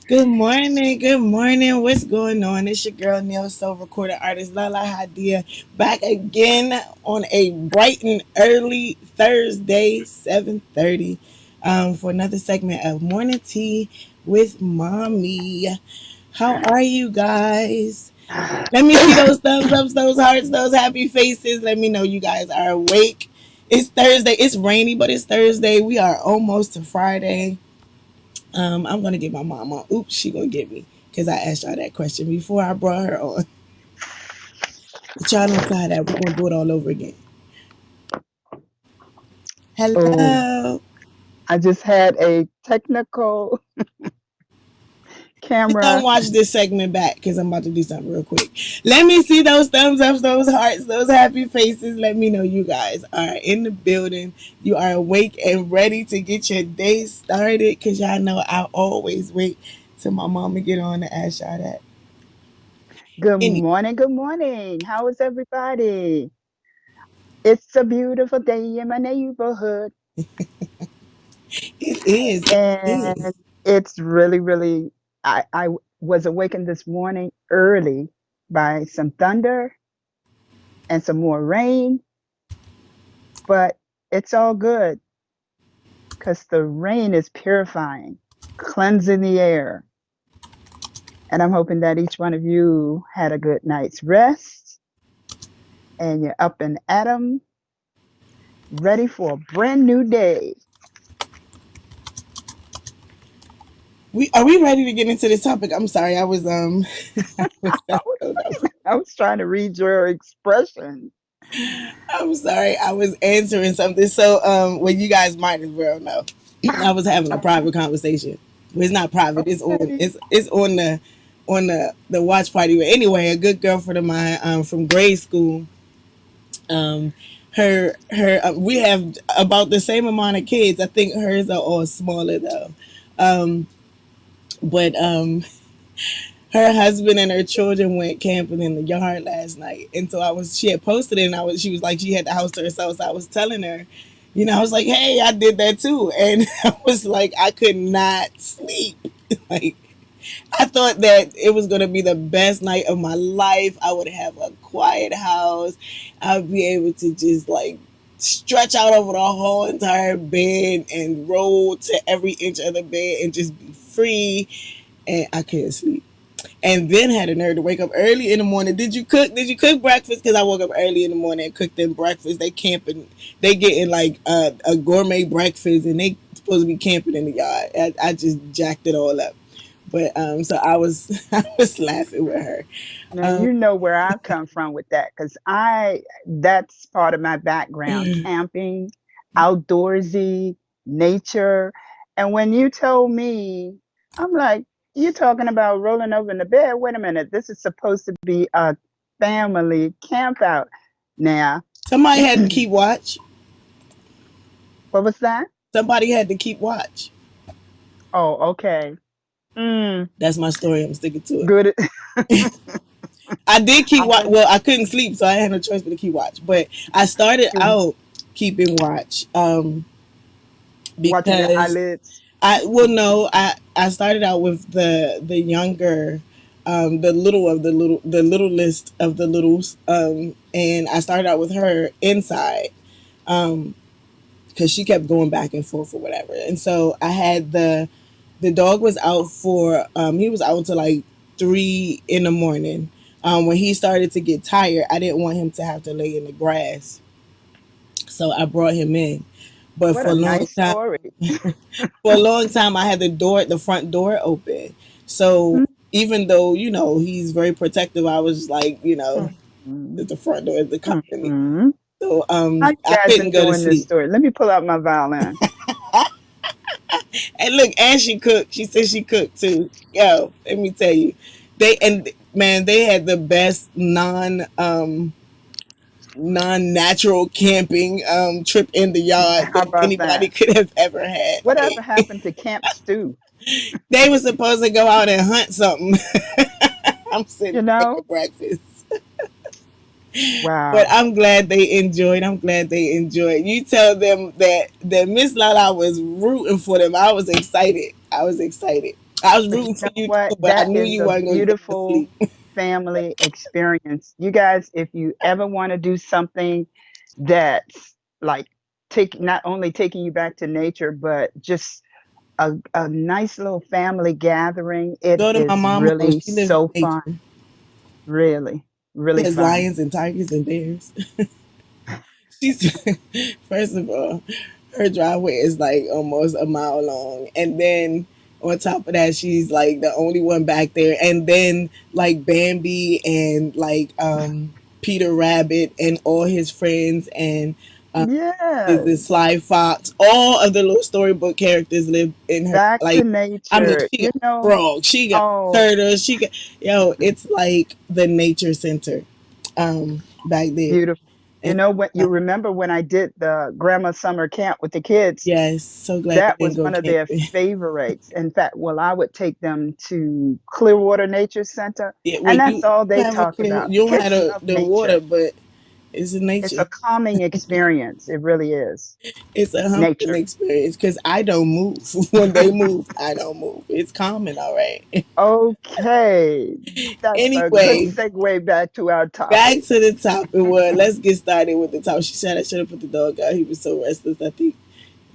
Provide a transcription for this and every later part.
Good morning, good morning. What's going on? It's your girl Neil Soul recorded artist Lahla-Hadiya back again on a bright and early Thursday, 7:30, for another segment of Morning Tea with Mommy. How are you guys? Let me see those thumbs ups, those hearts, those happy faces. Let me know you guys are awake. It's Thursday. It's rainy, but it's Thursday. We are almost to Friday. I'm gonna get my mom on. Oops, she gonna get me because I asked y'all that question before I brought her on. But y'all don't try that. We're gonna do it all over again. Oh, Hello. I just had a technical Just don't camera. watch this segment back because I'm about to do something real quick. Let me see those thumbs ups, those hearts, those happy faces. Let me know you guys are in the building. You are awake and ready to get your day started because y'all know I always wait till my mama get on to ask y'all that. Good Anyway, morning. Good morning. How is everybody? It's a beautiful day in my neighborhood. it is. It And is. it's really, I was awakened this morning early by some thunder and some more rain, but it's all good because the rain is purifying, cleansing the air. And I'm hoping that each one of you had a good night's rest and you're up and at 'em, ready for a brand new day. We are we ready to get into this topic? I'm sorry, I was I was, I was, I was trying to read your expression. I'm sorry, I was answering something. So well you guys might as well know. I was having a private conversation. Well, it's not private, Okay. it's on the watch party. But anyway, a good girlfriend of mine from grade school, um her we have about the same amount of kids. I think hers are all smaller though. Um but her husband and her children went camping in the yard last night. And so she had posted it and she was like, she had the house to herself. So I was telling her, I was like, hey, I did that too. And I was like, I could not sleep. Like, I thought that it was going to be the best night of my life. I would have a quiet house. I would be able to just like stretch out over the whole entire bed and roll to every inch of the bed and just be free. And I couldn't sleep, and then had a nerve to wake up early in the morning. Did you cook? Did you cook breakfast? Because I woke up early in the morning and cooked them breakfast. They camping. They getting like a gourmet breakfast, and they supposed to be camping in the yard. I just jacked it all up. But so I was I was laughing with her. Now Um, you know where I come from with that because that's part of my background, camping, outdoorsy, nature. And when you told me, I'm like, you're talking about rolling over in the bed. Wait a minute, this is supposed to be a family camp out. Now, somebody had to keep watch. what was that? Somebody had to keep watch. Oh, okay. Mm, That's my story. I'm sticking to it. good. I did keep I watch. heard Well, I couldn't sleep, so I had no choice but to keep watch. But I started you out keeping watch watching your because eyelids. I started out with the younger, the little of the littlest of the littles, and I started out with her inside, um, because she kept going back and forth or whatever, and so I had the dog was out for he was out until like 3 in the morning. When he started to get tired, I didn't want him to have to lay in the grass, so I brought him in. But What a nice story. for a long time I had the front door open. So even though, he's very protective, I was like, Mhm. the front door is the company. Mhm. So How you I guys couldn't go to enjoying this sleep. story? Let me pull out my violin. And look, and she cooked. She said she cooked too. Yo, let me tell you. They had the best non natural camping trip in the yard How that about anybody that? could have ever had. Whatever Like, happened to Camp Stew? they were supposed to go out and hunt something. I'm sitting You there know? cooking breakfast. But Wow. I'm glad they enjoyed. I'm glad they enjoyed. You tell them that Miss Lala was rooting for them. I was excited. I was excited. I was But you rooting for know you what? too, but I That knew is you a weren't gonna get to beautiful sleep. family experience. You guys, if you ever want to do something that's like take not only taking you back to nature, but just a nice little family gathering, it Go to my is mama house. really She lives in so fun. nature. Really, She really has fun. lions and tigers and bears. She's first of all, her driveway is like almost a mile long, and then on top of that, she's like the only one back there, and then like Bambi and like Peter Rabbit and all his friends and the Yes. Sly Fox, all of the little storybook characters live in her. Back to Like, I mean, nature. she You got know, frogs, she got oh, turtles, she got it's like the nature center back there. beautiful. You And know, when you remember when I did the grandma summer camp with the kids, yes, so glad you that didn't was go one of their camping. favorites. In fact, well, I would take them to Clearwater Nature Center, Yeah, well, and that's you all they have a talked clear. about. You don't have Kids love the water, nature. but it's a It's nature. a calming experience. It really is. It's a humbling Nature. experience because I don't move. When they move, I don't move. It's common, all right. Okay, that's a good Anyway, segue back to our back topic. to the topic. Well, let's get started with the top. She said I should have put the dog out. He was so restless. I think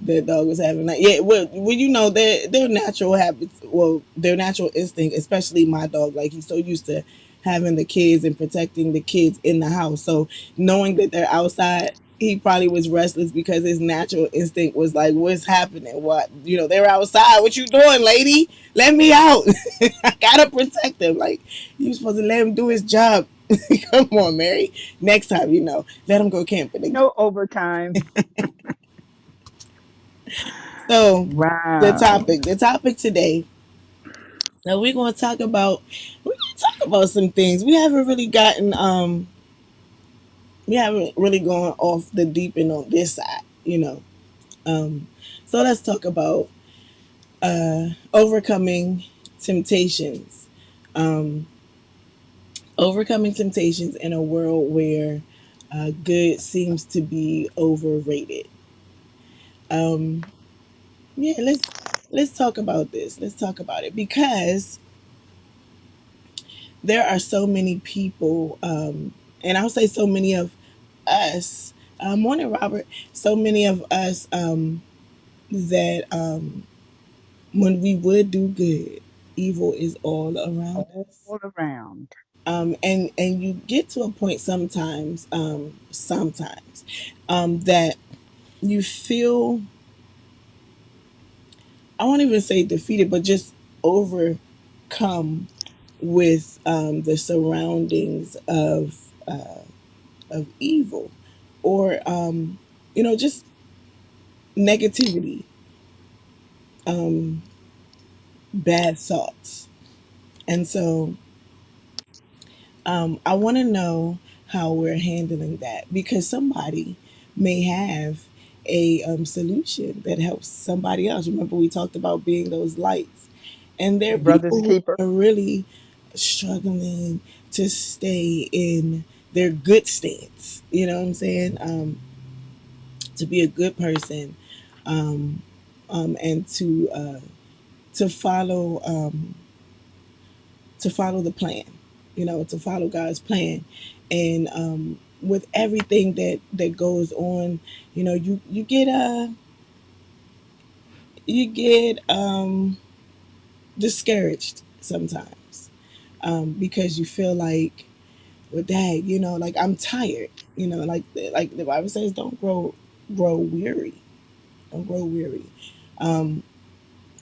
the dog was having like well you know their natural habits, well their natural instinct, especially my dog, like he's so used to having the kids and protecting the kids in the house, so knowing that they're outside, he probably was restless because his natural instinct was like, what's happening, what, they're outside, what you doing, lady, let me out. I gotta protect him, like you supposed to let him do his job. Come on, Mary, next time, let him go camping again. No overtime. So Wow. the topic today. Now we're gonna talk about some things. We haven't really gone off the deep end on this side. Um so let's talk about overcoming temptations. Um Overcoming temptations in a world where good seems to be overrated. Um yeah, let's talk about this. Let's talk about it because there are so many people, and I'll say so many of us. Morning, Robert. So many of us that when we would do good, evil is all around All us. around. And you get to a point sometimes that you feel, I won't even say defeated, but just overcome with the surroundings of evil, or just negativity, um, bad thoughts. And so I want to know how we're handling that, because somebody may have a solution that helps somebody else. Remember, we talked about being those lights, and there are Brother's people who keeper. are really struggling to stay in their good stance. You know what I'm saying? To be a good person, um, and to follow the plan, to follow God's plan, and with everything that goes on, you get discouraged sometimes, because you feel like, well, dad, like I'm tired, like the Bible says, don't grow weary, don't grow weary. Um,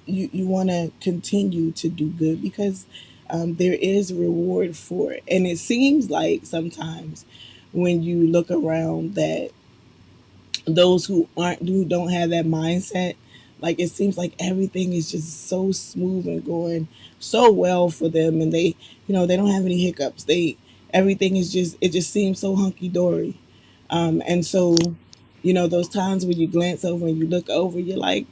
you want to continue to do good because there is a reward for it. And it seems like sometimes when you look around that those who don't have that mindset, like it seems like everything is just so smooth and going so well for them, and they don't have any hiccups. Everything is just, it just seems so hunky dory. And so those times when you glance over and you look over, you're like,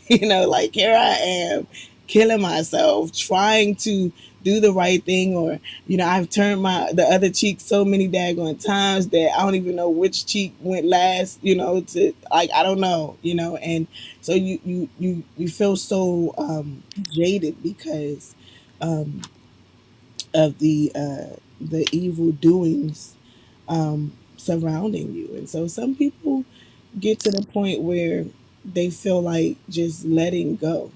like, here I am. killing myself trying to do the right thing, or I've turned my the other cheek so many daggone times that I don't even know which cheek went last, to like I don't know, and so you feel so jaded because of the evil doings surrounding you. And so some people get to the point where they feel like just letting go,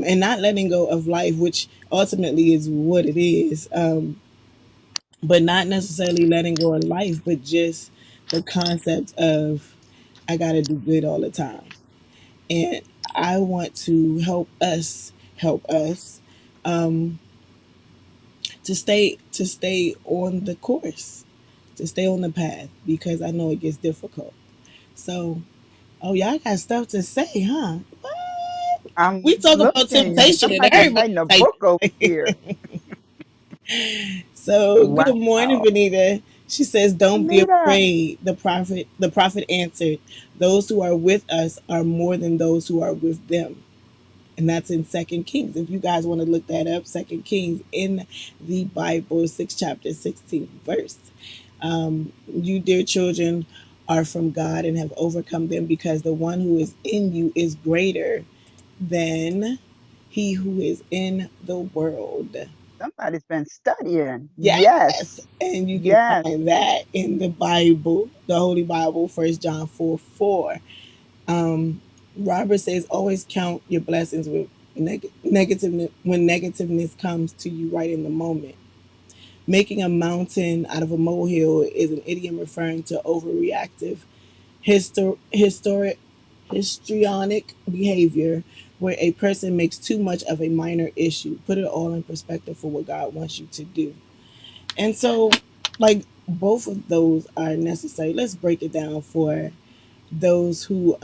and not letting go of life, which ultimately is what it is, but not necessarily letting go of life, but just the concept of I got to do good all the time. And I want to help us um, to stay on the course, to stay on the path, because I know it gets difficult. So, oh, y'all got stuff to say, huh? What? We I'm talk about looking. temptation and Somebody's everybody writing a type. book over here. So, good morning, Wow. Vanita. She says, "Don't be Anita, afraid." The prophet answered, "Those who are with us are more than those who are with them." And that's in Second Kings. If you guys want to look that up, Second Kings in the Bible, 6 chapter 16 verse. You, dear children, are from God and have overcome them, because the one who is in you is greater than he who is in the world. somebody's been studying. Yes, Yes. and you can Yes. find that in the Bible, the Holy Bible, 1 John 4:4. Um, Robert says, always count your blessings with negativeness when negativeness comes to you right in the moment. Making a mountain out of a molehill is an idiom referring to overreactive, historic, histrionic behavior where a person makes too much of a minor issue. Put it all in perspective for what God wants you to do. And so, like, both of those are necessary. Let's break it down for those who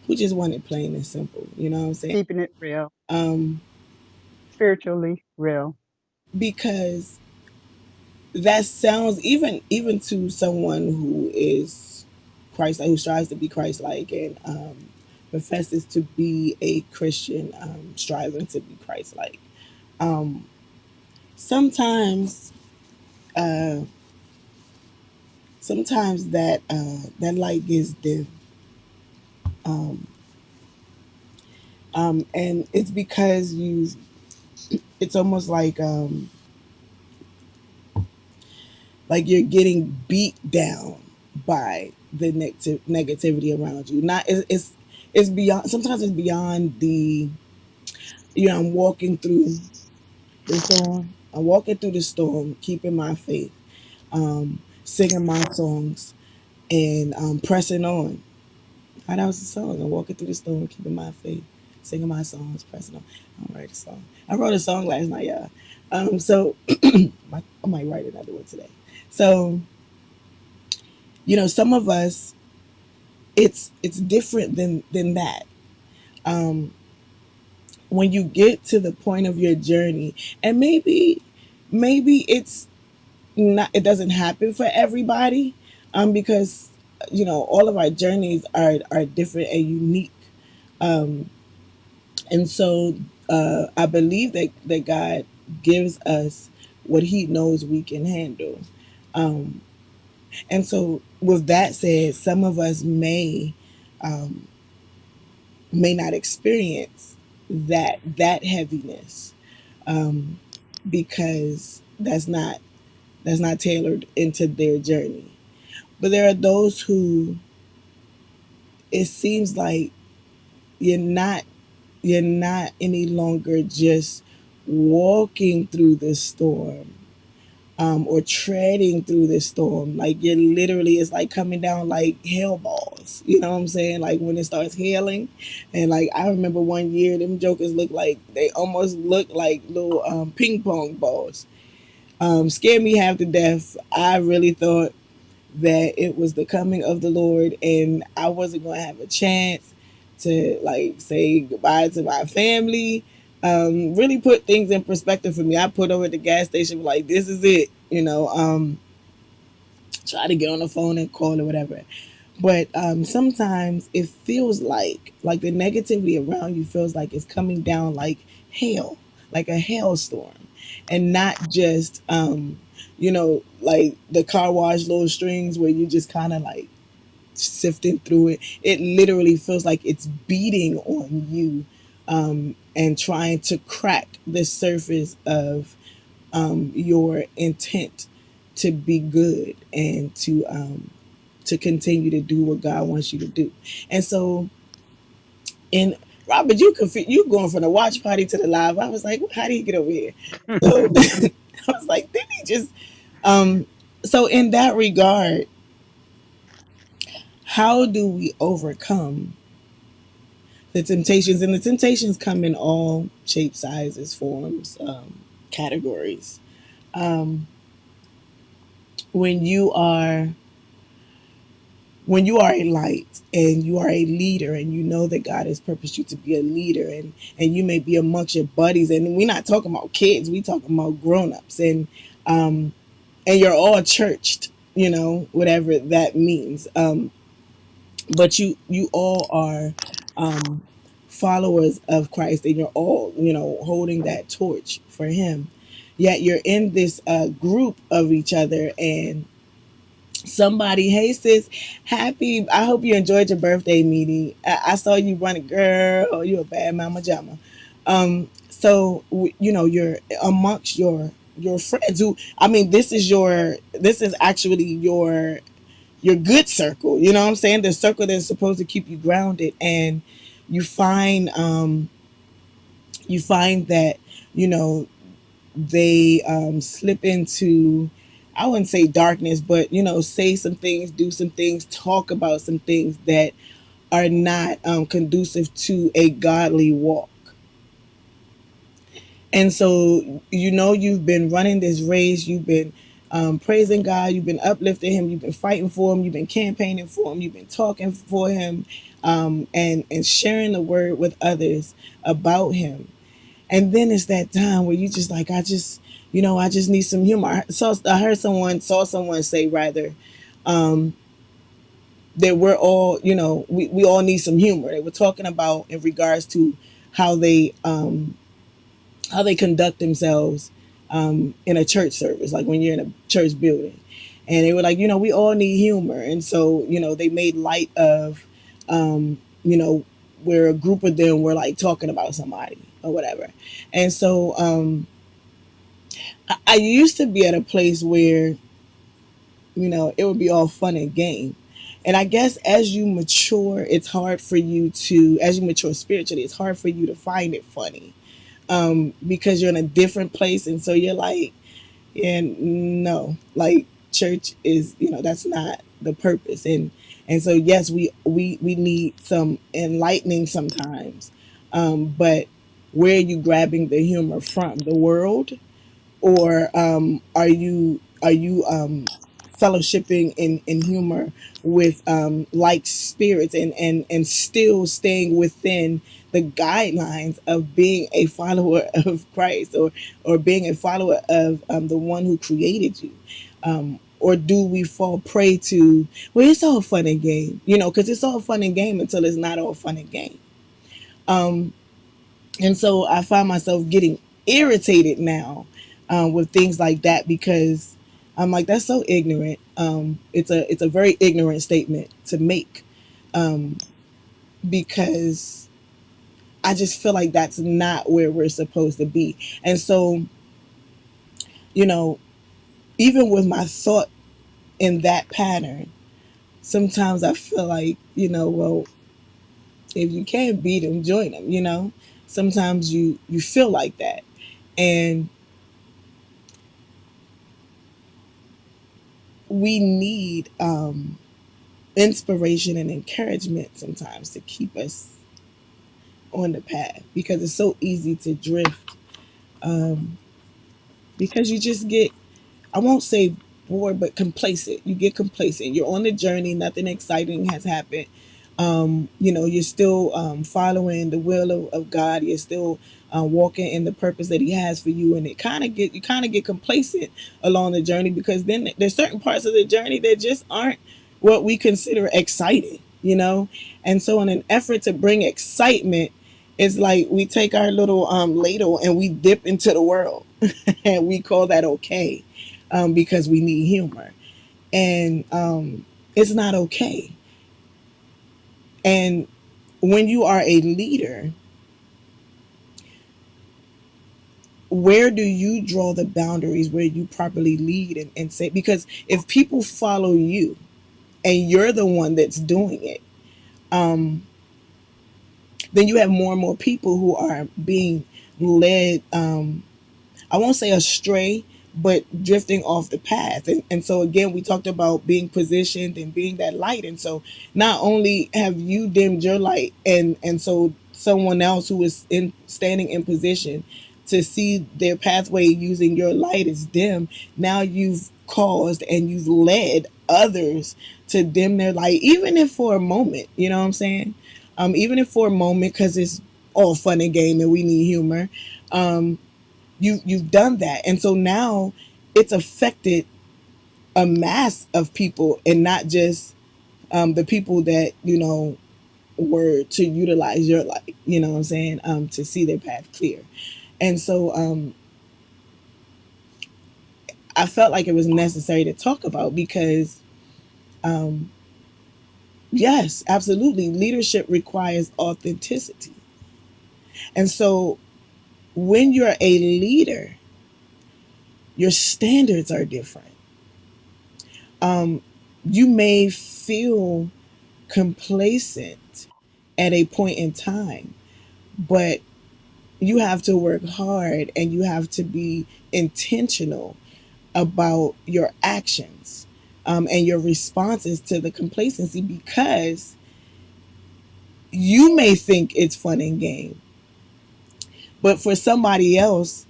who just want it plain and simple. You know what I'm saying? Keeping it real, Um, spiritually real. because that sounds, even to someone who is Christ, who strives to be Christ like, and professes to be a Christian, striving to be Christ like. Um, sometimes, uh, sometimes that light gets dim, um, and it's because you. It's almost like you're getting beat down by the negativity around you. Not it's beyond. Sometimes it's beyond the. I'm walking through the storm. I'm walking through the storm, keeping my faith, singing my songs, and pressing on. How that was the song. I'm walking through the storm, keeping my faith, singing my songs, pressing on. I don't write a song. I wrote a song last night, y'all. So I might write another one today. So some of us, it's different than that. Um, when you get to the point of your journey, and maybe it's not, it doesn't happen for everybody, because all of our journeys are different and unique, um, and so I believe that God gives us what He knows we can handle. Um, and so, with that said, some of us um, may not experience that heaviness, um, because that's not tailored into their journey. But there are those who, it seems like you're not you're not any longer just walking through the storm, or treading through the storm. Like, you're literally, it's like coming down like hail balls. You know what I'm saying? Like when it starts hailing, and like I remember one year, them jokers almost look like little ping pong balls. Scared me half to death. I really thought that it was the coming of the Lord, and I wasn't going to have a chance to like say goodbye to my family. Really put things in perspective for me. I put over at the gas station like, this is it. Try to get on the phone and call or whatever. But sometimes it feels like the negativity around you feels like it's coming down like hail, like a hailstorm, and not just like the car wash little strings where you just kind of like sifting through it. It literally feels like it's beating on you, and trying to crack the surface of your intent to be good and to continue to do what God wants you to do. And so, in Robert, you going from the watch party to the live. I was like, how do you get over here? So I was like, didn't he just? Um, so in that regard, how do we overcome the temptations? And the temptations come in all shapes, sizes, forms, categories. Um, when you are when you are a light and you are a leader and you know that God has purposed you to be a leader, and you may be amongst your buddies, and we're not talking about kids, we talking about grown-ups, and you're all churched, whatever that means. But you all are um, followers of Christ, and you're all holding that torch for him. Yet you're in this group of each other, and somebody, hey sis, happy, I hope you enjoyed your birthday meeting. I saw you running, girl, you a bad mama jama. So you're amongst your friends who, I mean, this is actually your good circle, you know what I'm saying, the circle that's supposed to keep you grounded. And you find you find that you know they slip into, I wouldn't say darkness, but say some things, do some things, talk about some things that are not conducive to a godly walk. And so you've been running this race, you've been praising God, you've been uplifting him, you've been fighting for him, you've been campaigning for him, you've been talking for him, and sharing the word with others about him. And then it's that time where you just like, I just need some humor. I heard someone, saw someone say rather, um, that we're all, we all need some humor. They were talking about in regards to how they conduct themselves in a church service, like when you're in a church building. And they were like, we all need humor. And so, they made light of, where a group of them were like talking about somebody or whatever. And so I used to be at a place where, it would be all fun and game. And I guess as you mature, it's hard for you to, as you mature spiritually, it's hard for you to find it funny, because you're in a different place. And so you're like, and no, like church is, that's not the purpose. And so yes, we need some enlightening sometimes, but where are you grabbing the humor from? The world, or are you fellowshipping in humor with like spirits, and still staying within the guidelines of being a follower of Christ, or being a follower of the one who created you? Or do we fall prey to, well, it's all fun and game, because it's all fun and game until it's not all fun and game. um, and so I find myself getting irritated now, with things like that, because I'm like, that's so ignorant. It's a very ignorant statement to make, um, because I just feel like that's not where we're supposed to be. And so, you know, even with my thought in that pattern, sometimes I feel like, well, if you can't beat them, join them. Sometimes you feel like that, and we need inspiration and encouragement sometimes to keep us on the path, because it's so easy to drift, um, because you just get, I won't say bored, but complacent. You get complacent. You're on the journey. Nothing exciting has happened. You're still following the will of God. You're still walking in the purpose that He has for you, and you kind of get complacent along the journey, because then there's certain parts of the journey that just aren't. what we consider exciting, you know? And so in an effort to bring excitement, it's like we take our little ladle and we dip into the world and we call that okay, because we need humor. And it's not okay. And when you are a leader, where do you draw the boundaries where you properly lead and say, because if people follow you and you're the one that's doing it, um, then you have more and more people who are being led, I won't say astray, but drifting off the path. And so again, we talked about being positioned and being that light. And so not only have you dimmed your light, and so someone else who is in standing in position to see their pathway using your light is dim, now you've caused and you've led others to dim their light, even if for a moment, you know what I'm saying? Even if for a moment, because it's all fun and game and we need humor. Um, you've done that, and so now it's affected a mass of people, and not just the people that were to utilize your light. You know what I'm saying? To see their path clear, and so I felt like it was necessary to talk about because um, yes, absolutely, leadership requires authenticity, and so when you're a leader, your standards are different. Um, you may feel complacent at a point in time, but you have to work hard and you have to be intentional about your actions, and your responses to the complacency, because you may think it's fun and game, but for somebody else,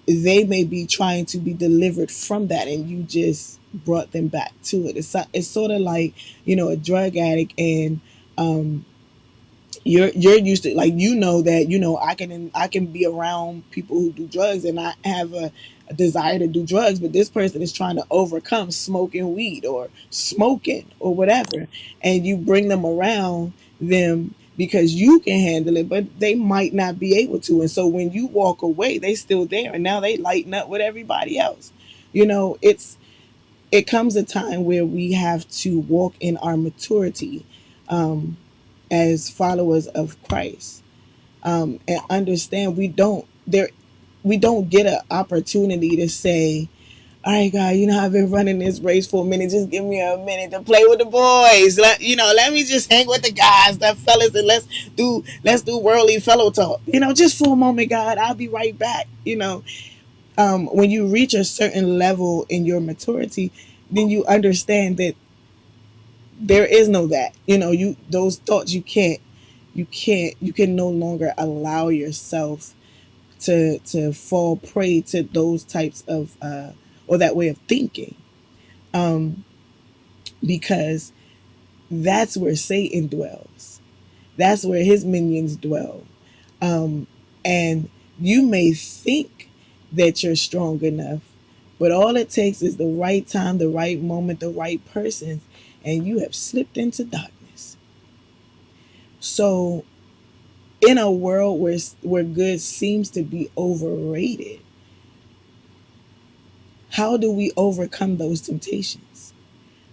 they may be trying to be delivered from that, and you just brought them back to it. It's sort of like a drug addict, and um, you're used to, like, that I can be around people who do drugs, and I have a desire to do drugs, but this person is trying to overcome smoking weed or smoking or whatever, and you bring them around them because you can handle it, but they might not be able to, and so when you walk away, they still there, and now they lighten up with everybody else. It comes a time where we have to walk in our maturity, um, as followers of Christ, and understand we don't get an opportunity to say, "All right, God, I've been running this race for a minute. Just give me a minute to play with the boys. Let me just hang with the guys, the fellas, and let's do worldly fellow talk. Just for a moment, God. I'll be right back." When you reach a certain level in your maturity, then you understand that there is no that. You those thoughts you can no longer allow yourself to fall prey to those types of or that way of thinking, um, because that's where Satan dwells. That's where his minions dwell. um, and you may think that you're strong enough, but all it takes is the right time, the right moment, the right person, and you have slipped into darkness. So in a world where good seems to be overrated, how do we overcome those temptations?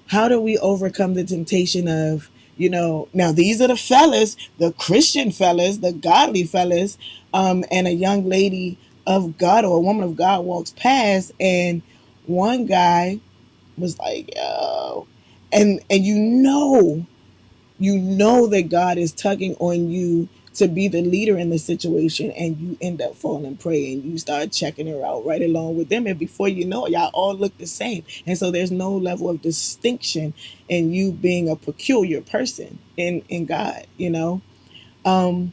How do we overcome the temptation of, now these are the fellas, the Christian fellas, the godly fellas, and a young lady of God or a woman of God walks past, and one guy was like, yo, and you know that God is tugging on you to be the leader in the situation, and you end up falling prey, and you start checking her out right along with them, and before you know it, y'all all look the same, and so there's no level of distinction in you being a peculiar person in God. um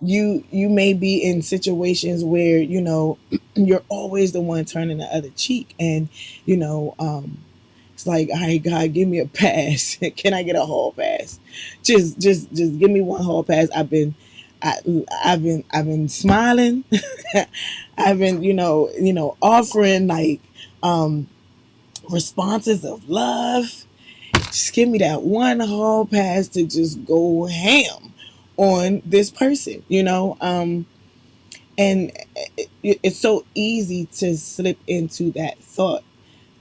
you may be in situations where you're always the one turning the other cheek, and it's like, all right, God, give me a pass. Can I get a hall pass? Just give me one hall pass. I, I've been smiling. I've been offering, like, um responses of love. Just give me that one hall pass to just go ham on this person, and it's so easy to slip into that thought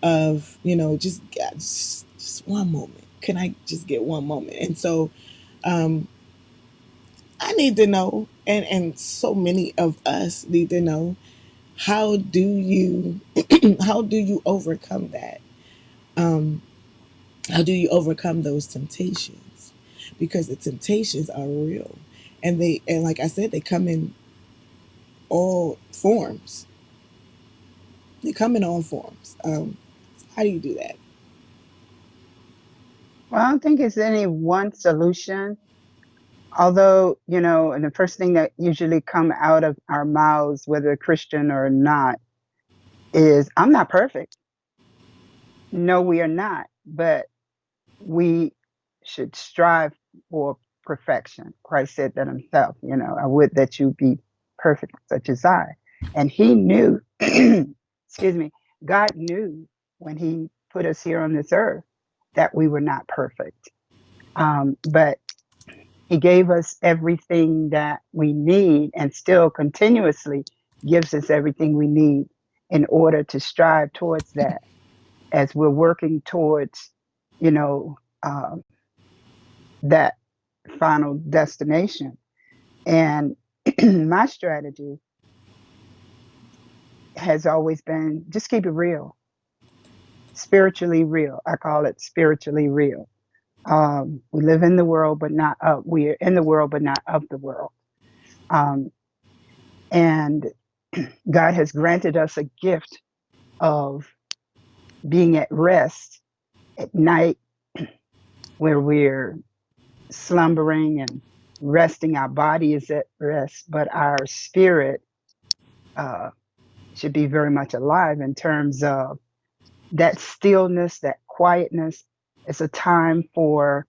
of, just, just one moment. Can I just get one moment? And so I need to know, and so many of us need to know, how do you how do you overcome that? How do you overcome those temptations? Because the temptations are real, and like I said, they come in all forms. They come in all forms. How do you do that? Well, I don't think it's any one solution. Although, and the first thing that usually come out of our mouths, whether Christian or not, is, I'm not perfect. No, we are not. But we should strive for perfection. Christ said that himself, I would that you be perfect such as I. And he knew, excuse me, God knew when he put us here on this earth that we were not perfect. But he gave us everything that we need and still continuously gives us everything we need in order to strive towards that as we're working towards, you know, um, that final destination. And my strategy has always been just keep it real, spiritually real. I call it spiritually real. We live in the world, but not of, we are in the world, but not of the world. Um, and God has granted us a gift of being at rest at night where we're slumbering and resting. Our body is at rest, but our spirit uh, should be very much alive in terms of that stillness, that quietness. It's a time for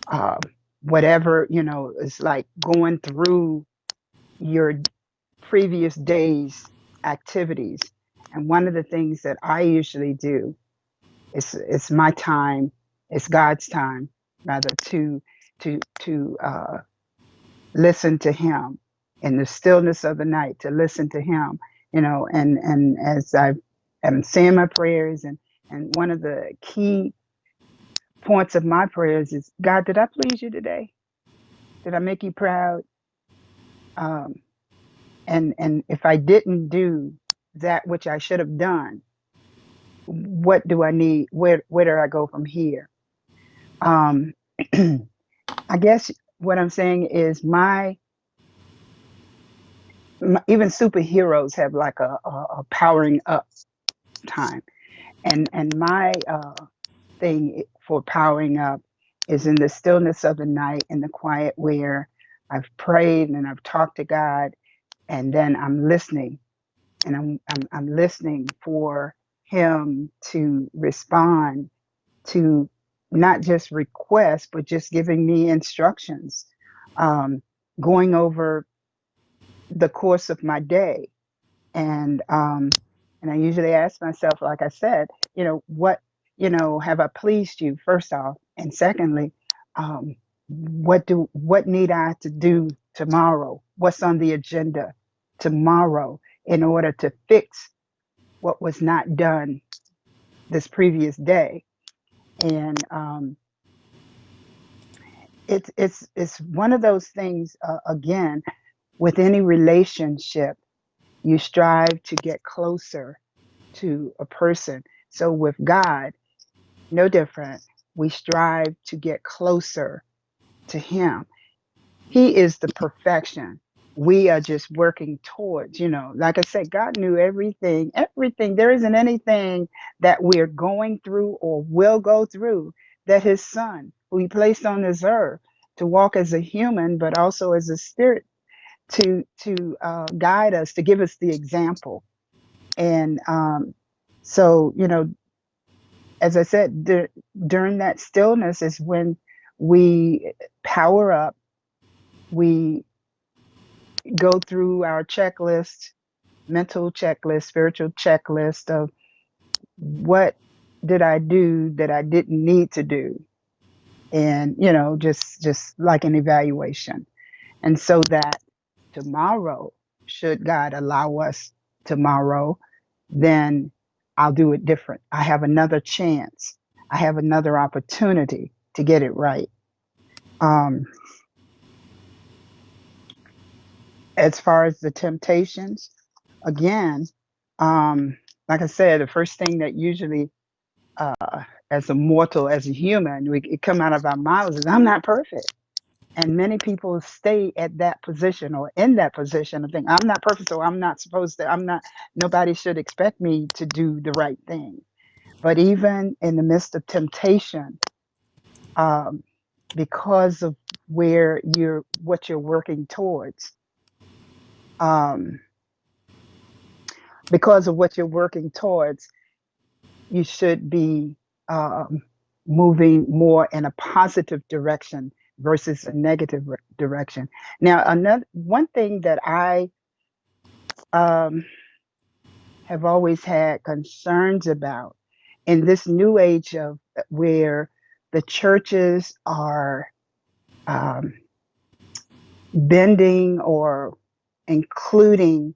uh, whatever, it's like going through your previous day's activities. And one of the things that I usually do is it's my time, it's God's time, rather to listen to Him in the stillness of the night, to listen to Him, and as am saying my prayers, and one of the key points of my prayers is, God, did I please you today? Did I make you proud? Um, and if I didn't do that which I should have done, what do I need? Where do I go from here? Um, I guess what I'm saying is even superheroes have like a powering up time, and my thing for powering up is in the stillness of the night, in the quiet where I've prayed and I've talked to God, and then I'm listening, and I'm listening for Him to respond to not just requests, but just giving me instructions, um, going over the course of my day. And um and I usually ask myself, like I said, what, have I pleased you, first off, and secondly, what need I to do tomorrow, what's on the agenda tomorrow, in order to fix what was not done this previous day. And it's one of those things, again, with any relationship, you strive to get closer to a person. So with God, no different. We strive to get closer to Him. He is the perfection. We are just working towards, like I said, God knew everything, everything. There isn't anything that we're going through or will go through that His Son, who He placed on this earth to walk as a human, but also as a spirit, to guide us, to give us the example. And so, as I said, during that stillness is when we power up. We go through our checklist, mental checklist, spiritual checklist of what. did I do that I didn't need to do? And, just like an evaluation. And so that tomorrow, should God allow us tomorrow, then I'll do it different. I have another chance. I have another opportunity to get it right. Um, as far as the temptations, again, um, like I said, the first thing that usually, as a mortal, as a human, it come out of our mouths is, "I'm not perfect." And many people stay at that position or in that position and think, "I'm not perfect, so I'm not supposed to, I'm not, nobody should expect me to do the right thing." But even in the midst of temptation, um, because of what you're working towards, um, because of what you're working towards, you should be um, moving more in a positive direction versus a negative direction. Now, another one thing that I um, have always had concerns about in this new age of where the churches are um, bending or including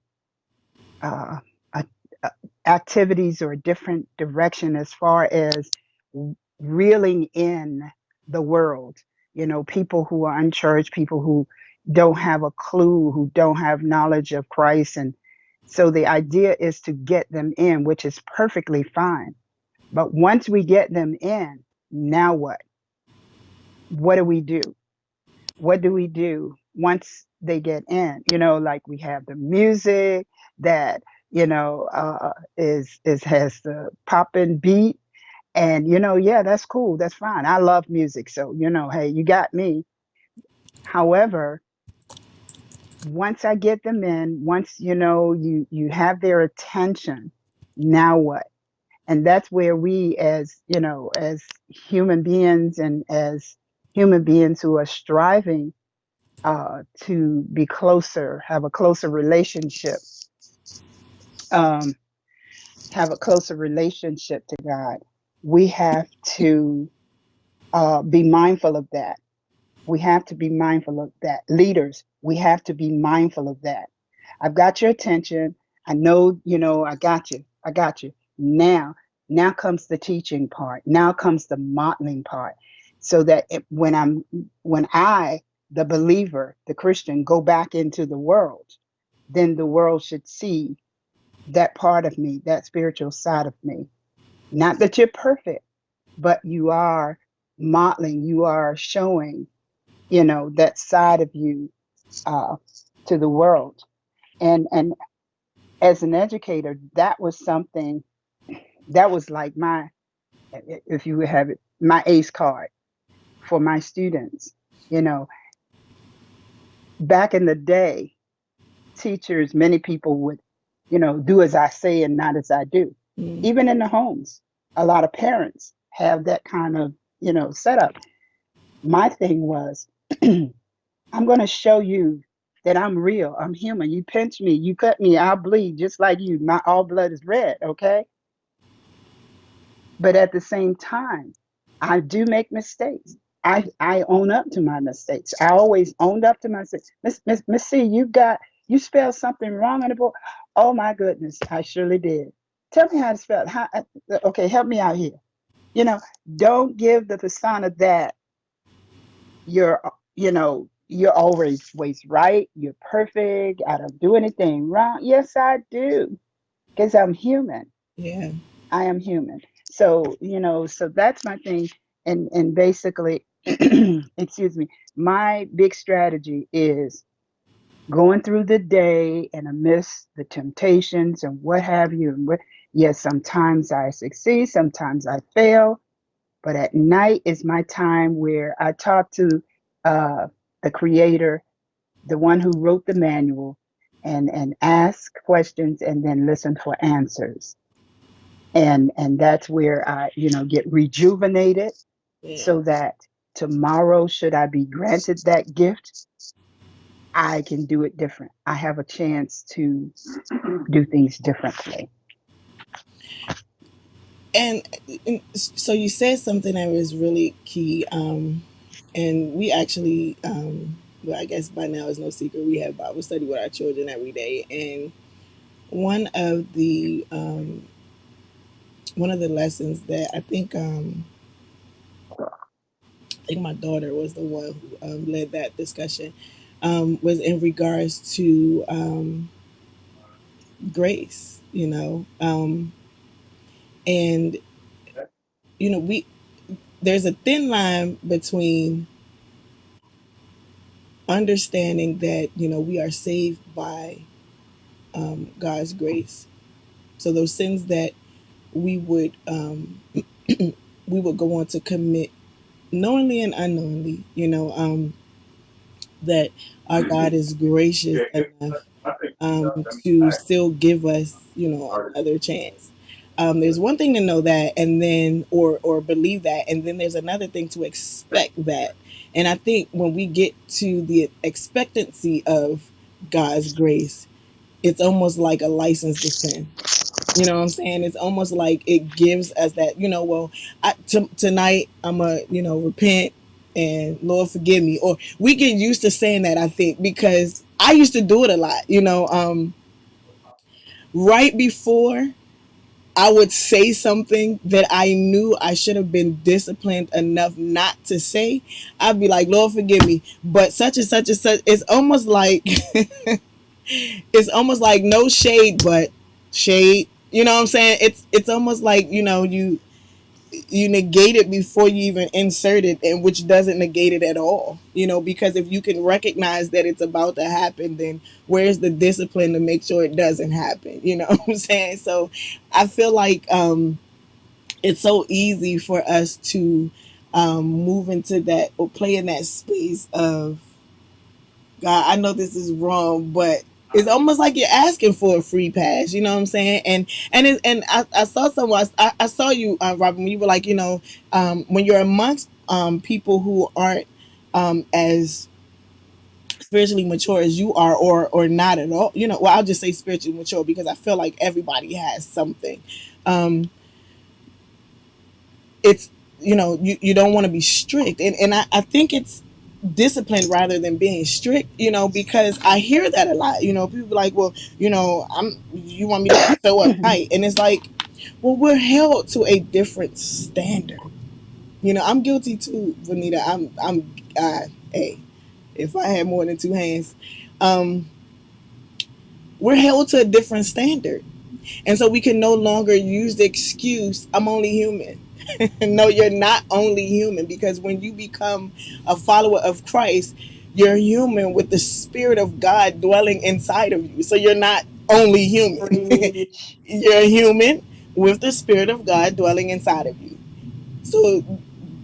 uh, a, a- activities or a different direction as far as reeling in the world. People who are unchurched, people who don't have a clue, who don't have knowledge of Christ. And so the idea is to get them in, which is perfectly fine. But once we get them in, now what? What do we do? What do we do once they get in? Like we have the music that is has the popping beat, and yeah, that's cool, that's fine. I love music, so hey, you got me. However, once I get them in, once you have their attention, now what? And that's where we, as human beings, and as human beings who are striving to be closer, um, have a closer relationship to God. We have to be mindful of that. We have to be mindful of that. Leaders, we have to be mindful of that. I've got your attention. I know, I got you. I got you. Now comes the teaching part. Now comes the modeling part. So that when I, the believer, the Christian, go back into the world, then the world should see that part of me, that spiritual side of me. Not that you're perfect, but you are modeling, you are showing, that side of you uh, to the world. And as an educator, that was something that was like my, if you would have it, my ACE card for my students. You know, Back in the day, teachers, many people would, do as I say and not as I do. Mm. Even in the homes, a lot of parents have that kind of, setup. My thing was, I'm going to show you that I'm real. I'm human. You pinch me, you cut me, I'll bleed just like you. My all blood is red, okay? But at the same time, I do make mistakes. I own up to my mistakes. I always owned up to my mistakes. Miss C, you spelled something wrong in the book. Oh my goodness, I surely did. Tell me how to spell it. Okay, help me out here. You know, don't give the persona that you're you're always right, you're perfect, I don't do anything wrong. Yes, I do, because I'm human. Yeah. I am human. So so that's my thing. And basically, excuse me, my big strategy is going through the day and amidst the temptations and what have you, yes, sometimes I succeed, sometimes I fail. But at night is my time where I talk to uh, the creator, the one who wrote the manual, and ask questions and then listen for answers. And that's where I, get rejuvenated, Yeah. so that tomorrow, should I be granted that gift, I can do it different. I have a chance to do things differently. And so you said something that was really key. And we actually, well, I guess by now it's no secret, we have Bible study with our children every day. And one of the um, one of the lessons that I think my daughter was the one who led that discussion, was in regards to grace. And we there's a thin line between understanding that we are saved by God's grace. So those sins that we would we would go on to commit knowingly and unknowingly, that our God is gracious enough to still give us, another chance. There's one thing to know that, and then or believe that, and then there's another thing to expect that. And I think when we get to the expectancy of God's grace, it's almost like a license to sin. You know what I'm saying? It's almost like it gives us that, well, tonight I'm a, repent and Lord forgive me. Or we get used to saying that, I think, because I used to do it a lot, right before I would say something that I knew I should have been disciplined enough not to say. I'd be like, Lord forgive me. But such and such and such, it's almost like it's almost like no shade, but shade. You know what I'm saying? It's almost like you negate it before you even insert it, and which doesn't negate it at all. Because if you can recognize that it's about to happen, then where's the discipline to make sure it doesn't happen? You know what I'm saying? So I feel like it's so easy for us to move into that or play in that space of God, I know this is wrong, but it's almost like you're asking for a free pass. You know what I'm saying? And I saw someone. I saw you, Robin. When you were like, when you're amongst people who aren't as spiritually mature as you are, or not at all. Well, I'll just say spiritually mature because I feel like everybody has something. Um, it's you don't want to be strict, and I think it's disciplined rather than being strict, because I hear that a lot. People be like, well, you want me to be so uptight, and it's like, well, we're held to a different standard. I'm guilty too, Vanita. Hey, if I had more than two hands. um we're held to a different standard, and so we can no longer use the excuse, I'm only human. No, you're not only human, because when you become a follower of Christ, you're human with the Spirit of God dwelling inside of you. So you're not only human. Preach. You're human with the Spirit of God dwelling inside of you. So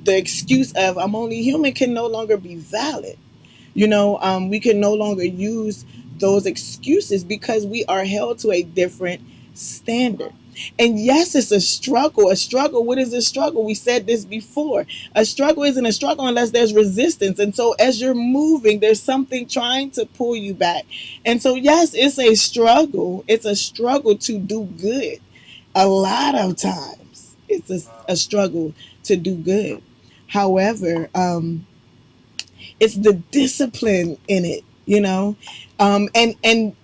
the excuse of I'm only human can no longer be valid. We can no longer use those excuses because we are held to a different standard. And yes, it's a struggle. A struggle. What is a struggle? We said this before. A struggle isn't a struggle unless there's resistance. And so as you're moving, there's something trying to pull you back. And so, yes, it's a struggle. It's a struggle to do good. A lot of times, it's a struggle to do good. However, it's the discipline in it,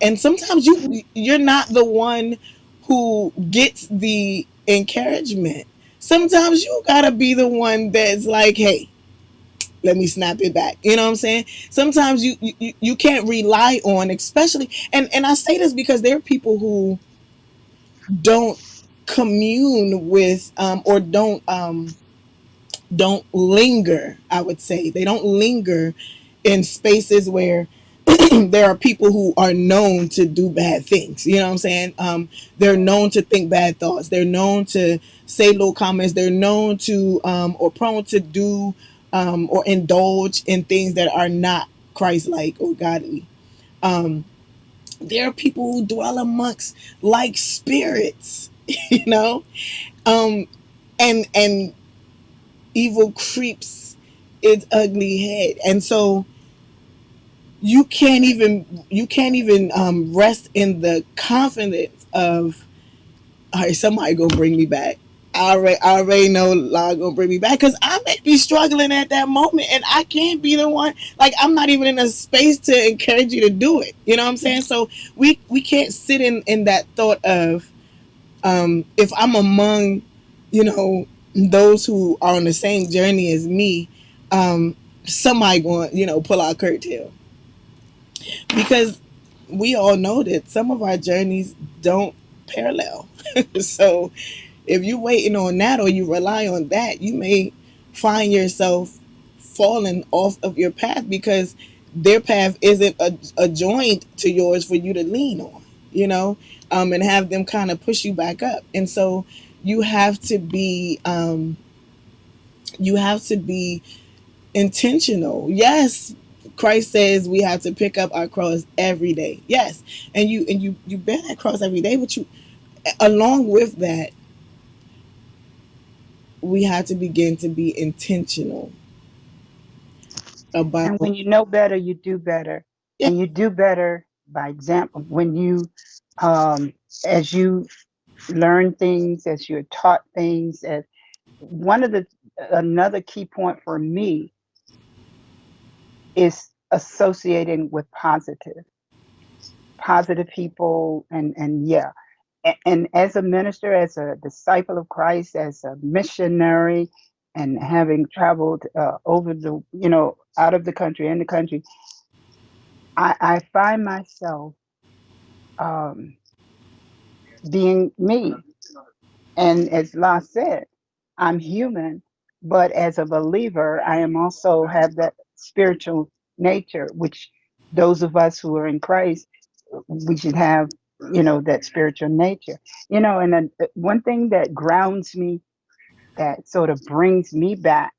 and sometimes you're not the one who gets the encouragement. Sometimes you gotta be the one that's like, hey, let me snap it back. You know what I'm saying? Sometimes you can't rely on, especially, and I say this because there are people who don't commune with, or don't linger. I would say they don't linger in spaces where there are people who are known to do bad things. You know what I'm saying? They're known to think bad thoughts. They're known to say low comments. They're known to, or prone to do, or indulge in things that are not Christ-like or godly. Um, there are people who dwell amongst like spirits, you know, um, and evil creeps its ugly head, and so you can't even rest in the confidence of, all right, somebody gonna bring me back. I already know law gonna bring me back because I may be struggling at that moment, and I can't be the one. Like I'm not even in a space to encourage you to do it. You know what I'm saying? So we can't sit in that thought of if I'm among, you know, those who are on the same journey as me, somebody going, pull our curtail because we all know that some of our journeys don't parallel. So if you're waiting on that or you rely on that, you may find yourself falling off of your path because their path isn't a joint to yours for you to lean on, and have them kind of push you back up. And so you have to be you have to be intentional. Yes, Christ says we have to pick up our cross every day. Yes, and you bear that cross every day, but you along with that we have to begin to be intentional about. And when you know better, you do better. Yeah, And you do better by example. When you, as you learn things, as you're taught things, as one of the, another key point for me is associating with positive people. And yeah. And as a minister, as a disciple of Christ, as a missionary, and having traveled over the, out of the country, in the country, I find myself um, being me. And as La said, I'm human, but as a believer, I am also have that spiritual nature, which those of us who are in Christ, we should have, that spiritual nature. And then one thing that grounds me, that sort of brings me back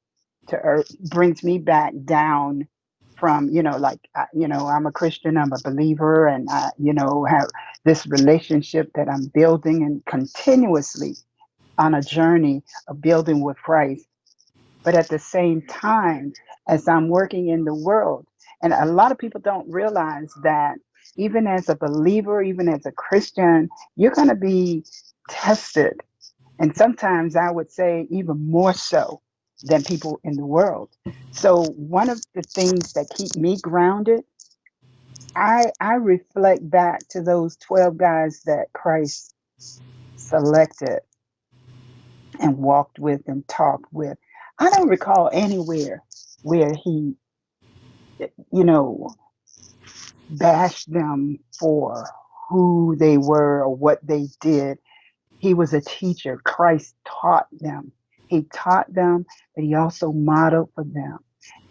to earth, brings me back down from, like, I'm a Christian, I'm a believer, and I, have this relationship that I'm building and continuously on a journey of building with Christ. But at the same time, as I'm working in the world, and a lot of people don't realize that even as a believer, even as a Christian, you're going to be tested. And sometimes I would say even more so than people in the world. So one of the things that keep me grounded, I reflect back to those 12 guys that Christ selected and walked with and talked with. I don't recall anywhere where he, you know, bashed them for who they were or what they did. He was a teacher. Christ taught them. He taught them, but he also modeled for them.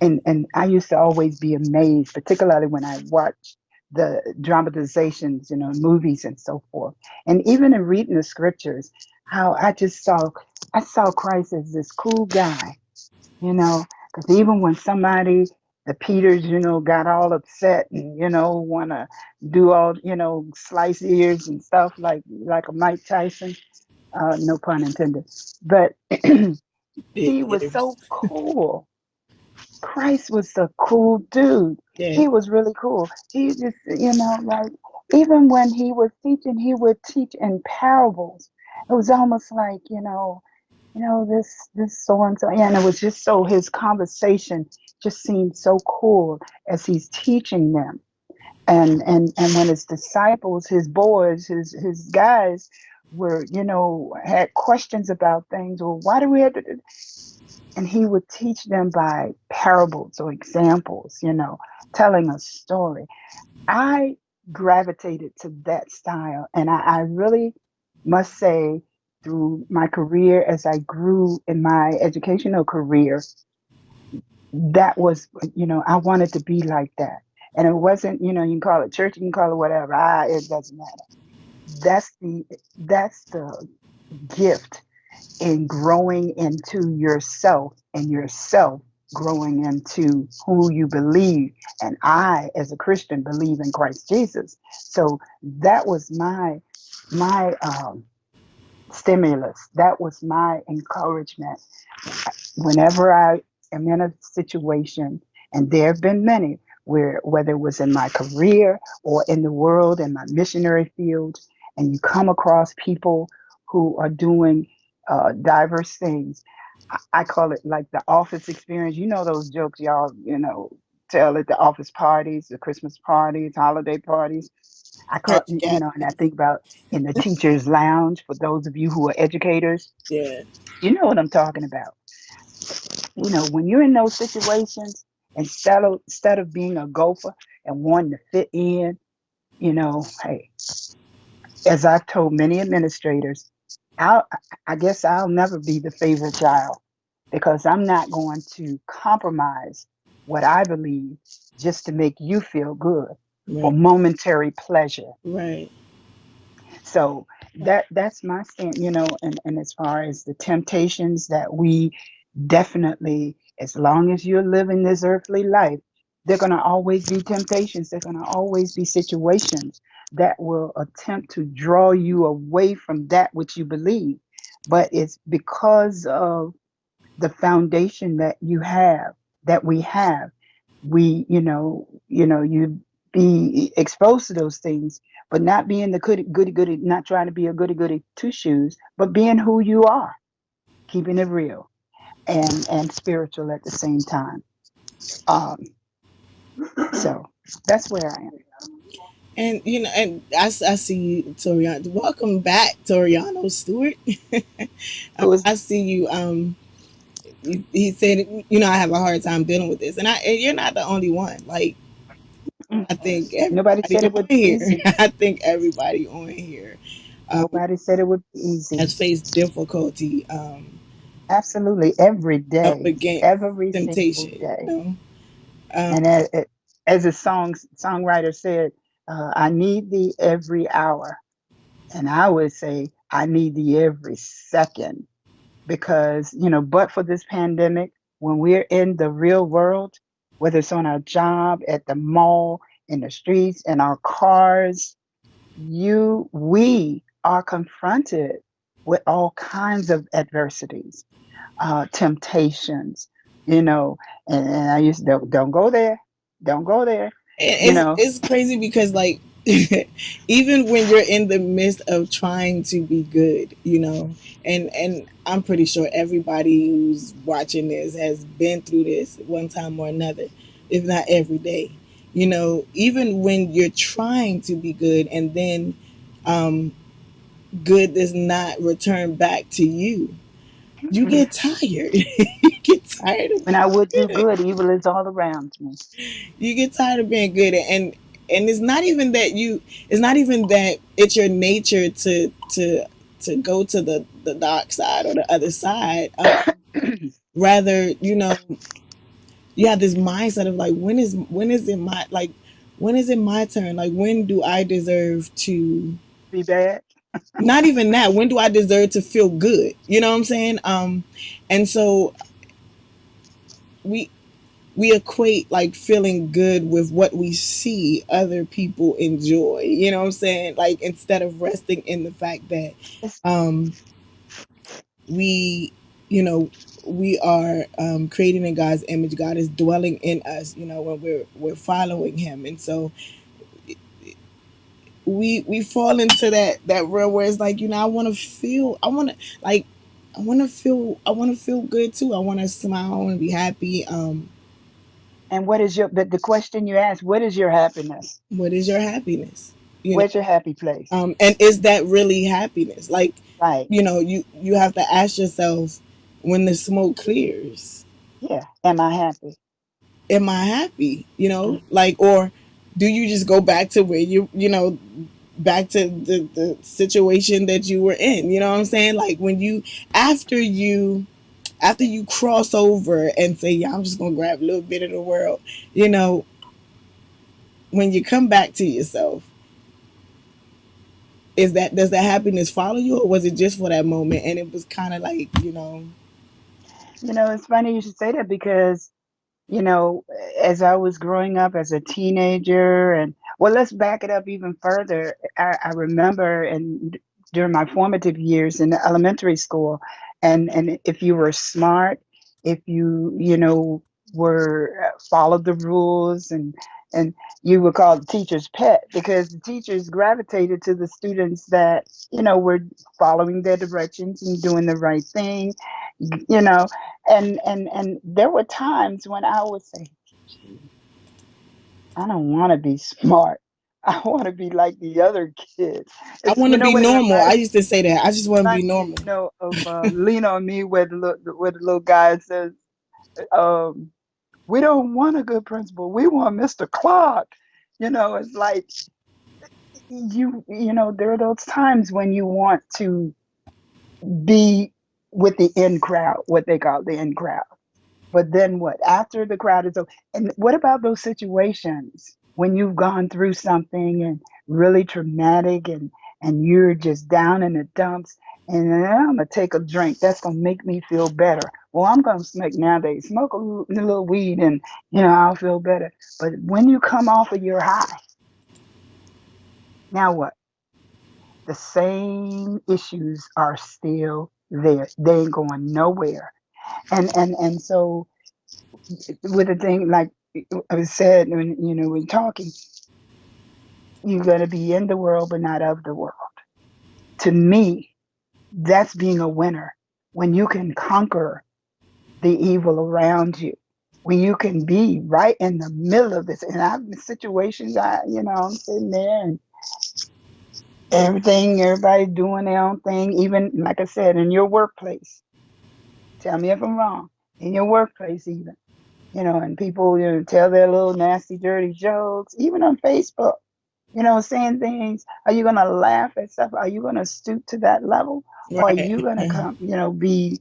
And I used to always be amazed, particularly when I watched the dramatizations, movies and so forth. And even in reading the scriptures, how I saw Christ as this cool guy, because even when somebody, the Peters, got all upset and, want to do all, slice ears and stuff like a Mike Tyson, no pun intended. But big he was ears. so cool. Christ was a cool dude. Yeah, He was really cool. He just, like, even when he was teaching, he would teach in parables. It was almost like, this so and so. Yeah, and it was just so his conversation just seemed so cool as he's teaching them. And when his disciples, his boys, his guys were, had questions about things, or why do we have to do, and he would teach them by parables or examples, telling a story. I gravitated to that style, and I really must say, through my career, as I grew in my educational career, that was, I wanted to be like that. And it wasn't, you can call it church, you can call it whatever. It doesn't matter. That's the gift in growing into yourself, and yourself growing into who you believe. And I, as a Christian, believe in Christ Jesus. So that was my stimulus. That was my encouragement. Whenever I am in a situation, and there have been many, where whether it was in my career or in the world, in my missionary field, and you come across people who are doing diverse things. I call it like the office experience. You know those jokes y'all, tell at the office parties, the Christmas parties, holiday parties. I call, Church and I gatherings. think about in the teacher's lounge for those of you who are educators. Yeah, You know what I'm talking about. When you're in those situations, instead of being a gopher and wanting to fit in, hey, as I've told many administrators, I'll, I guess I'll never be the favorite child because I'm not going to compromise what I believe just to make you feel good for right, momentary pleasure. right, So that's my stand, and as far as the temptations that we definitely, as long as you're living this earthly life, there are going to always be temptations. There are going to always be situations that will attempt to draw you away from that which you believe. But it's because of the foundation that you have, that we have, you be exposed to those things, but not being the goody, not trying to be a goody two shoes, but being who you are, keeping it real and spiritual at the same time. Um, so that's where I am. and and I see you, Toriano. Welcome back, Toriano Stewart. Who is I see you. He said, I have a hard time dealing with this, and you're not the only one. Like, I think nobody everybody said it on would be here, easy. I think everybody on here Nobody said it would be easy. has faced difficulty Absolutely, every up day, against every single temptation. day. Um, And as a songwriter said, I need thee every hour. And I would say, I need thee every second because, but for this pandemic, when we're in the real world, whether it's on our job, at the mall, in the streets, in our cars, we are confronted with all kinds of adversities, temptations, you know, and I used to, don't go there, don't go there, you know. it's crazy because like even when you're in the midst of trying to be good, and I'm pretty sure everybody who's watching this has been through this one time or another, if not every day. Even when you're trying to be good and then um, good does not return back to you, you get tired. You get tired of When being I would do good. good, evil is all around me. You get tired of being good, and it's not even that it's your nature to go to the dark side or the other side. Rather, you have this mindset of like, when is it my turn, like when do I deserve to, Be bad. not even that, when do I deserve to feel good, you know what I'm saying? And so we we equate like feeling good with what we see other people enjoy. You know what I'm saying? Like, instead of resting in the fact that It's, um, we, you know, we are created in God's image. God is dwelling in us. When we're following Him, and so we fall into that realm where it's like, I want to feel, like, I want to feel good too. I want to smile. I want to be happy. and what is the question you asked? What is your happiness? What is your happiness? You know, Where's your happy place? and is that really happiness? Like, Right. you have to ask yourself, when the smoke clears, Yeah. Am I happy? am I happy? Mm. Like, or do you just go back to where back to the situation that you were in? You know what I'm saying? Like, after you after you cross over and say, yeah, I'm just gonna grab a little bit of the world, you know, when you come back to yourself, does that happiness follow you, or was it just for that moment and it was kind of like, It's funny you should say that because you know, as I was growing up as a teenager, and well, let's back it up even further. I remember during my formative years in the elementary school, and if you were smart, if you were followed the rules, And you were called the teacher's pet because the teachers gravitated to the students that, were following their directions and doing the right thing, you know. And there were times when I would say, gee, I don't want to be smart. I want to be like the other kids. I It's, want to be what it normal. I reminds used to say that. I just want to be me, normal. of Lean on Me, where the little guy says, um, we don't want a good principal. We want Mr. Clark. It's like there are those times when you want to be with the in crowd, what they call the in crowd. But then what? After the crowd is over, and what about those situations when you've gone through something and really traumatic, and you're just down in the dumps, and then I'm gonna take a drink. That's gonna make me feel better. Well, I'm gonna smoke nowadays. Smoke a little weed, and I'll feel better. But when you come off of your high, now what? The same issues are still there. They ain't going nowhere. And so with the thing like I was said when when talking, you're gonna be in the world but not of the world. To me, that's being a winner. When you can conquer the evil around you, when you can be right in the middle of this. And I've been situations I'm sitting there and everybody doing their own thing, even like I said, in your workplace. Tell me if I'm wrong. In your workplace even. And people, tell their little nasty, dirty jokes, even on Facebook, saying things. Are you going to laugh at stuff? Are you going to stoop to that level? Or are Right. you going to come, be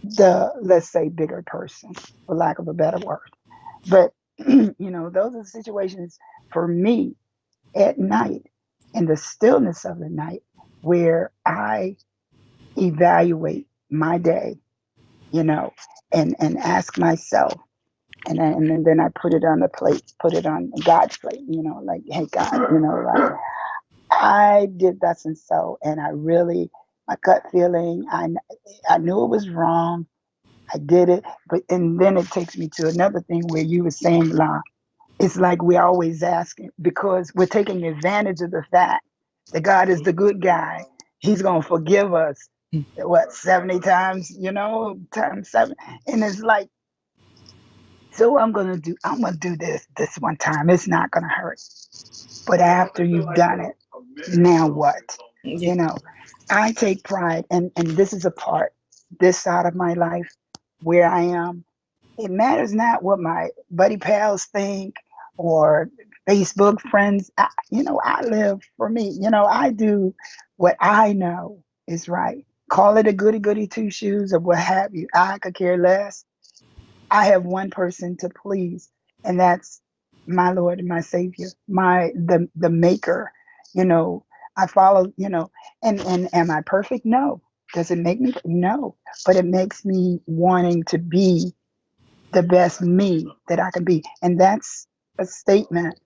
the, let's say, bigger person, for lack of a better word? But, those are situations for me at night, in the stillness of the night, where I evaluate my day, you know, and ask myself, and then I put it on the plate, put it on God's plate, like, hey God, like I did that and so, and I really, my gut feeling, I knew it was wrong. I did it, but and then it takes me to another thing where you were saying, La, it's like we're always asking because we're taking advantage of the fact that God is the good guy. He's gonna forgive us. What 70 times, times seven, and it's like, so I'm gonna do this one time. It's not gonna hurt. But after you've done it, now what? Yeah. You know, I take pride, and this is a part, this side of my life where I am. It matters not what my buddy pals think or Facebook friends. I live for me. I do what I know is right. Call it a goody goody two shoes or what have you. I could care less. I have one person to please, and that's my Lord and my Savior, the Maker. You know, I follow. And am I perfect? No. Does it make me? No. But it makes me wanting to be the best me that I can be, and that's a statement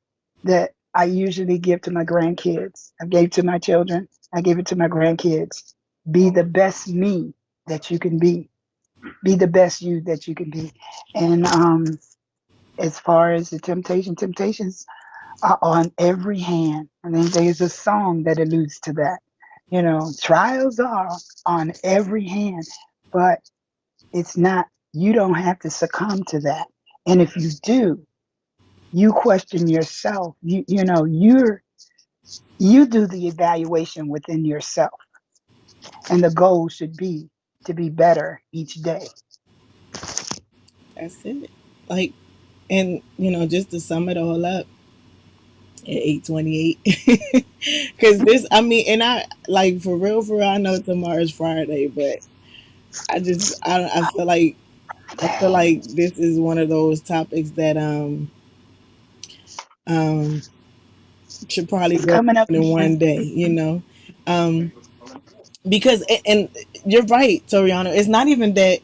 that I usually give to my grandkids. I gave to my children. I give it to my grandkids. Be the best me that you can be. Be the best you that you can be. And as far as the temptations are on every hand. I think there's a song that alludes to that. Trials are on every hand, but it's not, you don't have to succumb to that. And if you do, you question yourself. You do the evaluation within yourself. And the goal should be to be better each day. That's it. Like, and just to sum it all up at 8:28, because this, I mean, and I like for real. I know tomorrow's Friday, but I feel like this is one of those topics that um should probably It's go coming up in again. one day, because and you're right, Toriano. It's not even that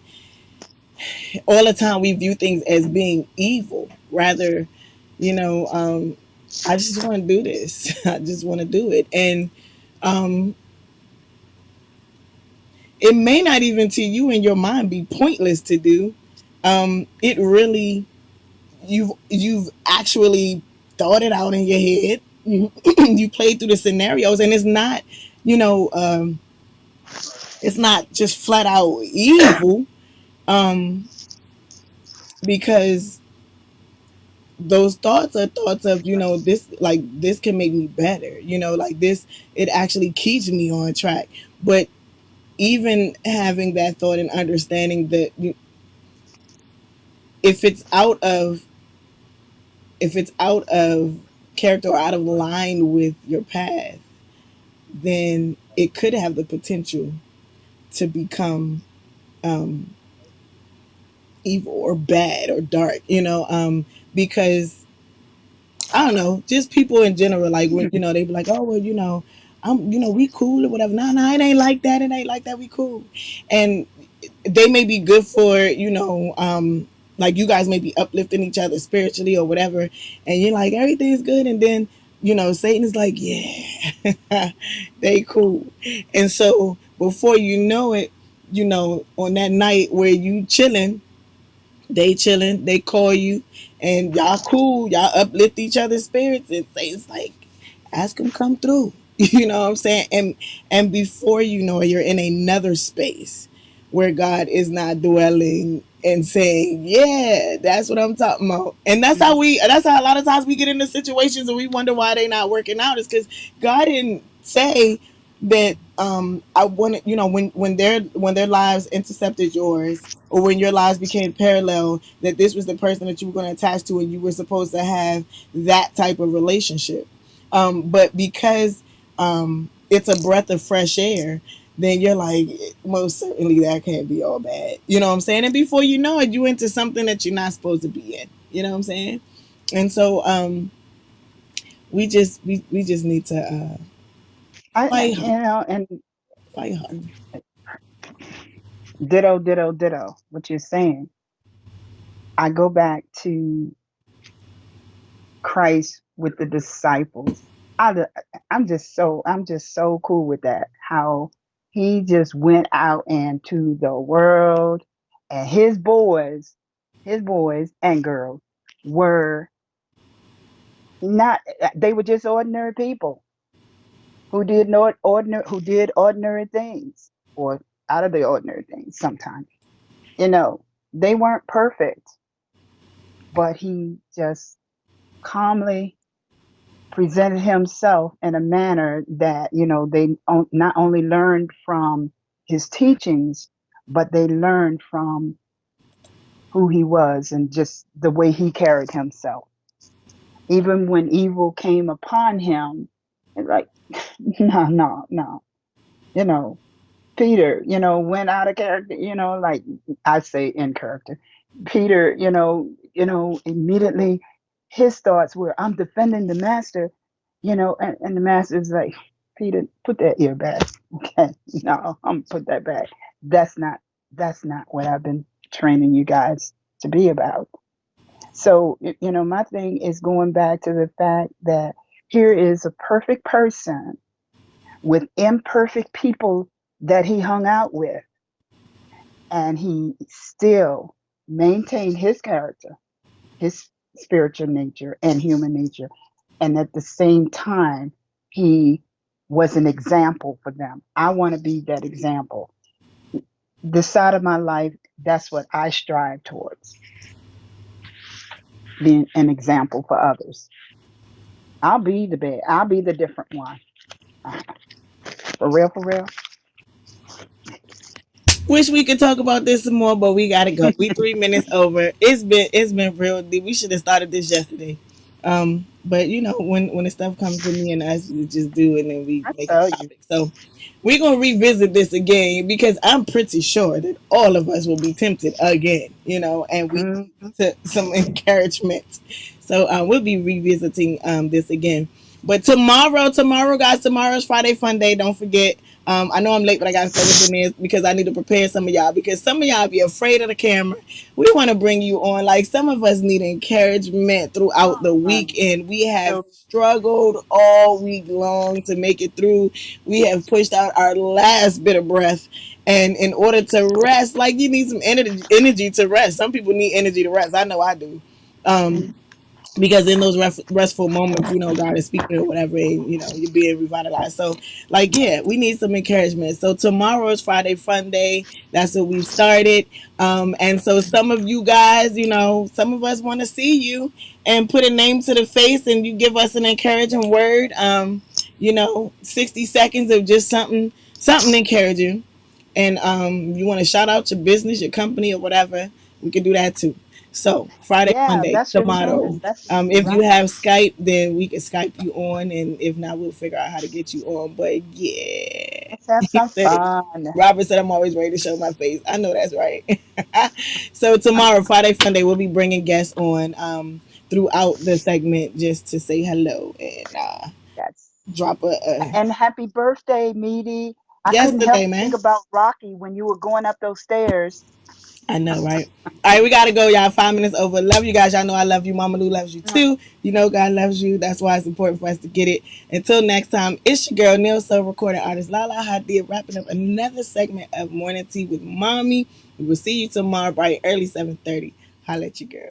all the time we view things as being evil. Rather, you know, um, I just want to do this. I just want to do it, and um, it may not even to you in your mind be pointless to do. It really you've actually. thought it out in your head. You you played through the scenarios, and it's not, you know, it's not just flat out evil, um, because those thoughts are thoughts of, this, like, this can make me better, like this, it actually keeps me on track. But even having that thought and understanding that if it's out of if it's out of character or out of line with your path, then it could have the potential to become evil or bad or dark, because I don't know, just people in general, like when they be like, oh well, we cool or whatever. Nah, nah, it ain't like that. It ain't like that. We cool, and they may be good for like you guys may be uplifting each other spiritually or whatever, and you're like everything's good, and then Satan is like, yeah, they cool, and so before you know it, on that night where you chilling, they call you, and y'all cool, y'all uplift each other's spirits, and Satan's like, ask them come through. You know what I'm saying? And before you know it, you're in another space where God is not dwelling and saying, yeah, that's what I'm talking about. And that's how a lot of times we get into situations and we wonder why they not working out, is because God didn't say that I wanted, when their lives intercepted yours, or when your lives became parallel, that this was the person that you were going to attach to and you were supposed to have that type of relationship. But because it's a breath of fresh air, then you're like, most certainly that can't be all bad. You know what I'm saying? And before you know it, you into something that you're not supposed to be in. You know what I'm saying? And so we just need to fight hard, And fight hard. ditto, ditto, ditto. What you're saying. I go back to Christ with the disciples. I, I'm just so cool with that. How he just went out into the world, and his boys and girls were not. They were just ordinary people who did not ordinary who did ordinary things, or out of the ordinary things. Sometimes, you know, they weren't perfect, but he just calmly presented himself in a manner that they not only learned from his teachings, but they learned from who he was and just the way he carried himself. Even when evil came upon him, and like, no, no, no, you know, Peter, went out of character, like I say in character. Peter, immediately his thoughts were, I'm defending the master, and the master's like, Peter, put that ear back. Okay. No, I'm gonna put that back. That's not what I've been training you guys to be about. So, my thing is going back to the fact that here is a perfect person with imperfect people that he hung out with, and he still maintained his character, his spiritual nature and human nature, and at the same time he was an example for them. I want to be that example. This side of my life, that's what I strive towards, being an example for others. I'll be the different one. For real, for real. Wish we could talk about this some more, but we gotta go. We 3 minutes over. It's been real deep. We should have started this yesterday. But when the stuff comes to me and us, we just do it, and then we I make tell a you. topic. So we're gonna revisit this again because I'm pretty sure that all of us will be tempted again. And we Mhm. need some encouragement. So we'll be revisiting this again. But tomorrow, guys, tomorrow's Friday Fun Day. Don't forget. I know I'm late, but I gotta throw this in there because I need to prepare some of y'all, because some of y'all be afraid of the camera. We want to bring you on. Like, some of us need encouragement throughout the week, and we have So, struggled all week long to make it through. We have pushed out our last bit of breath, and in order to rest, like, you need some energy to rest. Some people need energy to rest. I know I do. Um, because in those restful moments, God is speaking or whatever, and you're being revitalized. So, like, yeah, we need some encouragement. So tomorrow is Friday Fun Day. That's what we've started. And so some of you guys, some of us want to see you and put a name to the face, and you give us an encouraging word. 60 seconds of just something encouraging, and you want to shout out your business, your company, or whatever, we can do that too. So Friday, Yeah, Monday, that's really good. tomorrow. That's If you right. have Skype, then we can Skype you on, and if not, we'll figure out how to get you on. But yeah, Let's have he some said. fun. Robert said I'm always ready to show my face. I know that's right. So tomorrow, Friday Fun Day, we'll be bringing guests on throughout the segment just to say hello and Yes. drop a And happy birthday, Meaty. I couldn't help yesterday, but think man. about Rocky when you were going up those stairs. I know, right? All right, we gotta go, y'all. 5 minutes over. Love you guys. Y'all know I love you. Mama Lou loves you Mwah. too. You know God loves you. That's why it's important for us to get it. Until next time, it's your girl Neil Soul, recording artist Lahla-Hadiya, wrapping up another segment of Morning Tea with Mommy. We will see you tomorrow bright early 7:30. Holla at your girl.